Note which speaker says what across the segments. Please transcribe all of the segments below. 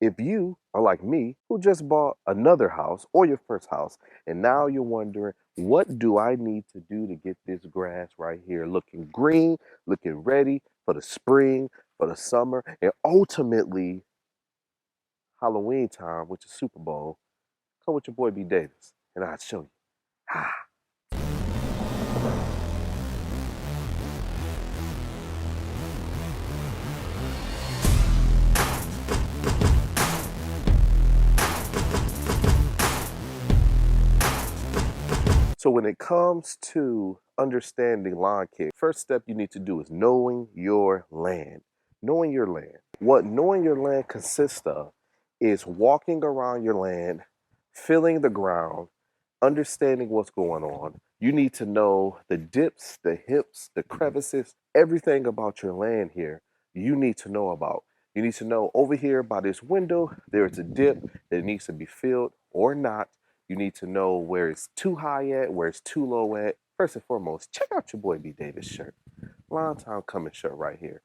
Speaker 1: If you are like me, who just bought another house or your first house, and now you're wondering, what do I need to do to get this grass right here looking green, looking ready for the spring, for the summer, and ultimately Halloween time, which is Super Bowl? Come with your boy BDavis, and I'll show you. Ah. So when it comes to understanding lawn care, first step you need to do is knowing your land. Knowing your land. What knowing your land consists of is walking around your land, feeling the ground, understanding what's going on. You need to know the dips, the hips, the crevices, everything about your land here you need to know about. You need to know over here by this window, there's a dip that needs to be filled or not. You need to know where it's too high at, where it's too low at. First and foremost, check out your boy BDavis shirt. Long time coming shirt right here.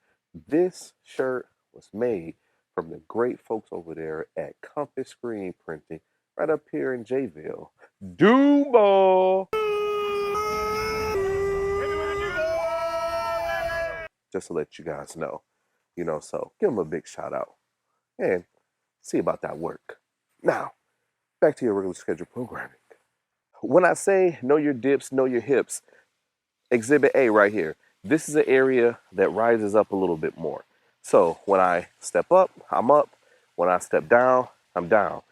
Speaker 1: This shirt was made from the great folks over there at Compass Screen Printing right up here in Jayville. Duuuuuvvvaalllll. Just to let you guys know, so give them a big shout out and see about that work. Now, back to your regular schedule programming. When I say know your dips, know your hips, Exhibit A right here. This is an area that rises up a little bit more. So when I step up, I'm up. When I step down, I'm down.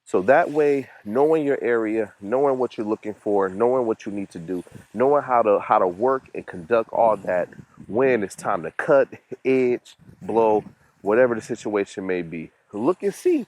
Speaker 1: So that way, knowing your area, knowing what you're looking for, knowing what you need to do, knowing how to work and conduct all that when it's time to cut, edge, blow, whatever the situation may be. Look and see.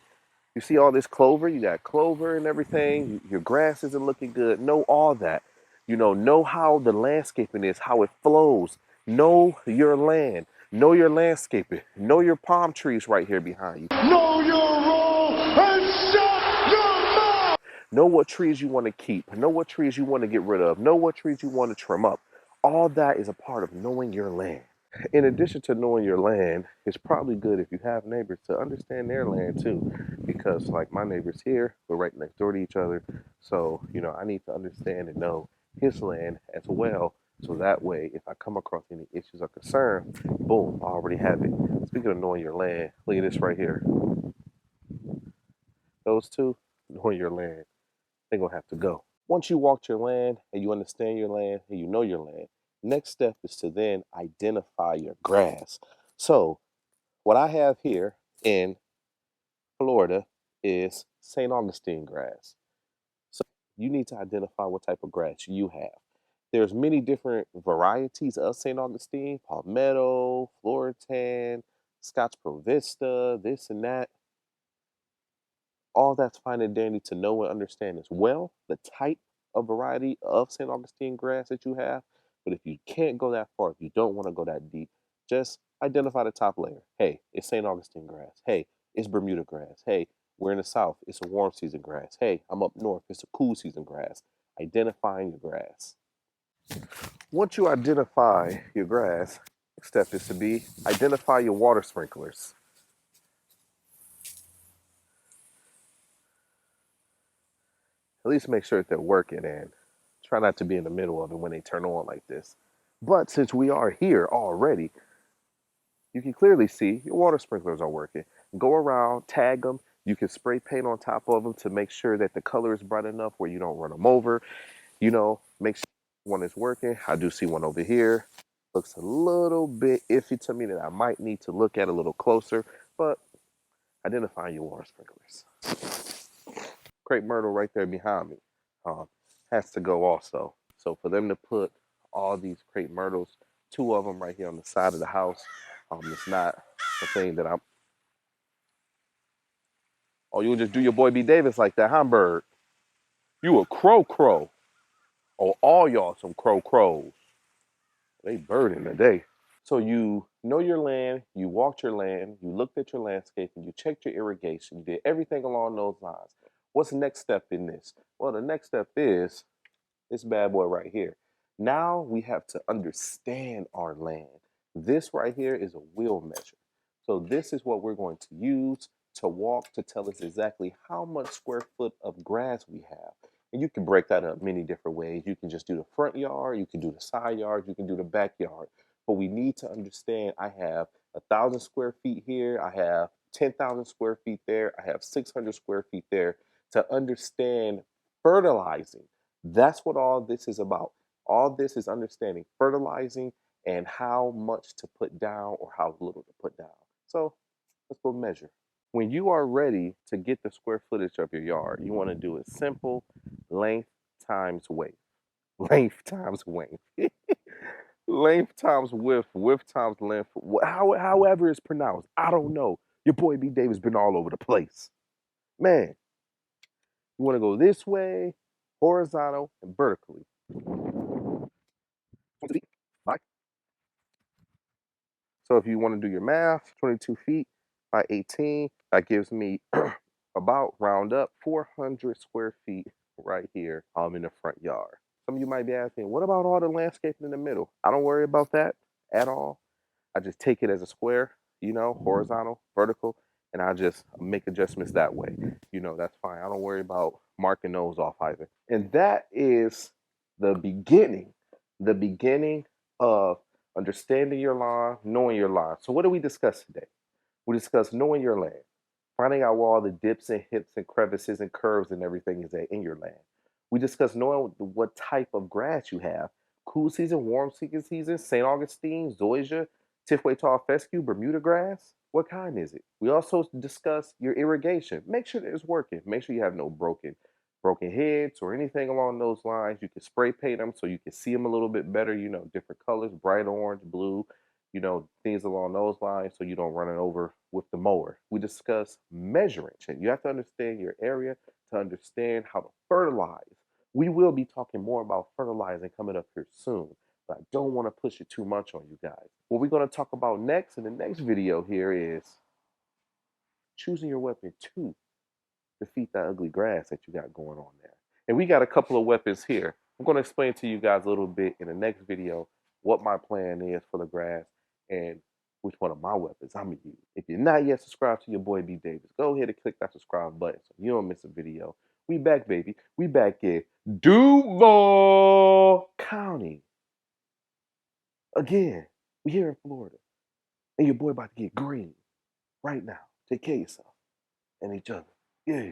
Speaker 1: You see all this clover, you got clover and everything, your grass isn't looking good. Know all that. Know how the landscaping is, how it flows. Know your land. Know your landscaping. Know your palm trees right here behind you. Know your role and shut your mouth. Know what trees you want to keep. Know what trees you want to get rid of. Know what trees you want to trim up. All that is a part of knowing your land. In addition to knowing your land, it's probably good if you have neighbors to understand their land too, because like my neighbors here, we're right next door to each other. So, I need to understand and know his land as well. So that way, if I come across any issues or concern, boom, I already have it. Speaking of knowing your land, look at this right here. Those two, knowing your land, they're going to have to go. Once you walk your land and you understand your land and you know your land, next step is to then identify your grass. So what I have here in Florida is St. Augustine grass. So you need to identify what type of grass you have. There's many different varieties of St. Augustine: palmetto, Floritan, Scotch Provista, this and that. All that's fine and dandy to know and understand as well, the type of variety of St. Augustine grass that you have. But if you can't go that far, if you don't want to go that deep, just identify the top layer. Hey, it's St. Augustine grass. Hey, it's Bermuda grass. Hey, we're in the South. It's a warm season grass. Hey, I'm up north. It's a cool season grass. Identifying your grass. Once you identify your grass, next step is to be identify your water sprinklers. At least make sure that they're working and try not to be in the middle of it when they turn on like this. But since we are here already, you can clearly see your water sprinklers are working. Go around, tag them. You can spray paint on top of them to make sure that the color is bright enough where you don't run them over. Make sure one is working. I do see one over here. Looks a little bit iffy to me that I might need to look at a little closer, but identifying your water sprinklers. Crepe myrtle right there behind me has to go also. So for them to put all these crepe myrtles, two of them right here on the side of the house, it's not a thing that I'm. Oh, you'll just do your boy BDavis like that, huh, bird? You a crow. Oh, all y'all some crows. They birding today. So you know your land, you walked your land, you looked at your landscape, and you checked your irrigation, you did everything along those lines. What's the next step in this? Well, the next step is this bad boy right here. Now we have to understand our land. This right here is a wheel measure. So this is what we're going to use to walk to tell us exactly how much square foot of grass we have. And you can break that up many different ways. You can just do the front yard, you can do the side yard, you can do the backyard. But we need to understand I have 1,000 square feet here, I have 10,000 square feet there, I have 600 square feet there to understand fertilizing. That's what all this is about. All this is understanding fertilizing and how much to put down or how little to put down. So let's go measure. When you are ready to get the square footage of your yard, you want to do it simple: length times weight. Length times weight. Length times width, width times length. However it's pronounced. I don't know. Your boy BDavis been all over the place. Man, you want to go this way, horizontal and vertically. 22 feet. Right. So if you want to do your math, 22 feet by 18, that gives me about round up 400 square feet right here in the front yard. Some of you might be asking, what about all the landscaping in the middle? I don't worry about that at all. I just take it as a square, horizontal, vertical, and I just make adjustments that way. That's fine. I don't worry about marking those off either. And that is the beginning of understanding your line, knowing your line. So what do we discuss today? We discuss knowing your land, finding out where all the dips and hips and crevices and curves and everything is at in your land. We discuss knowing what type of grass you have: cool season, warm season, St. Augustine, zoysia, Tifway tall fescue, Bermuda grass. What kind is it? We also discuss your irrigation. Make sure that it's working. Make sure you have no broken heads or anything along those lines. You can spray paint them so you can see them a little bit better. Different colors: bright orange, blue, things along those lines, so you don't run it over with the mower. We discuss measuring. You have to understand your area to understand how to fertilize. We will be talking more about fertilizing coming up here soon, but I don't want to push it too much on you guys. What we're going to talk about next in the next video here is choosing your weapon to defeat that ugly grass that you got going on there. And we got a couple of weapons here. I'm going to explain to you guys a little bit in the next video what my plan is for the grass and which one of my weapons I'm going to use. If you're not yet subscribed to your boy BDavis, go ahead and click that subscribe button so you don't miss a video. We back, baby. We back in Duuuuuvvvaalllll County. Again, we here in Florida. And your boy about to get green right now. Take care of yourself and each other. Yeah.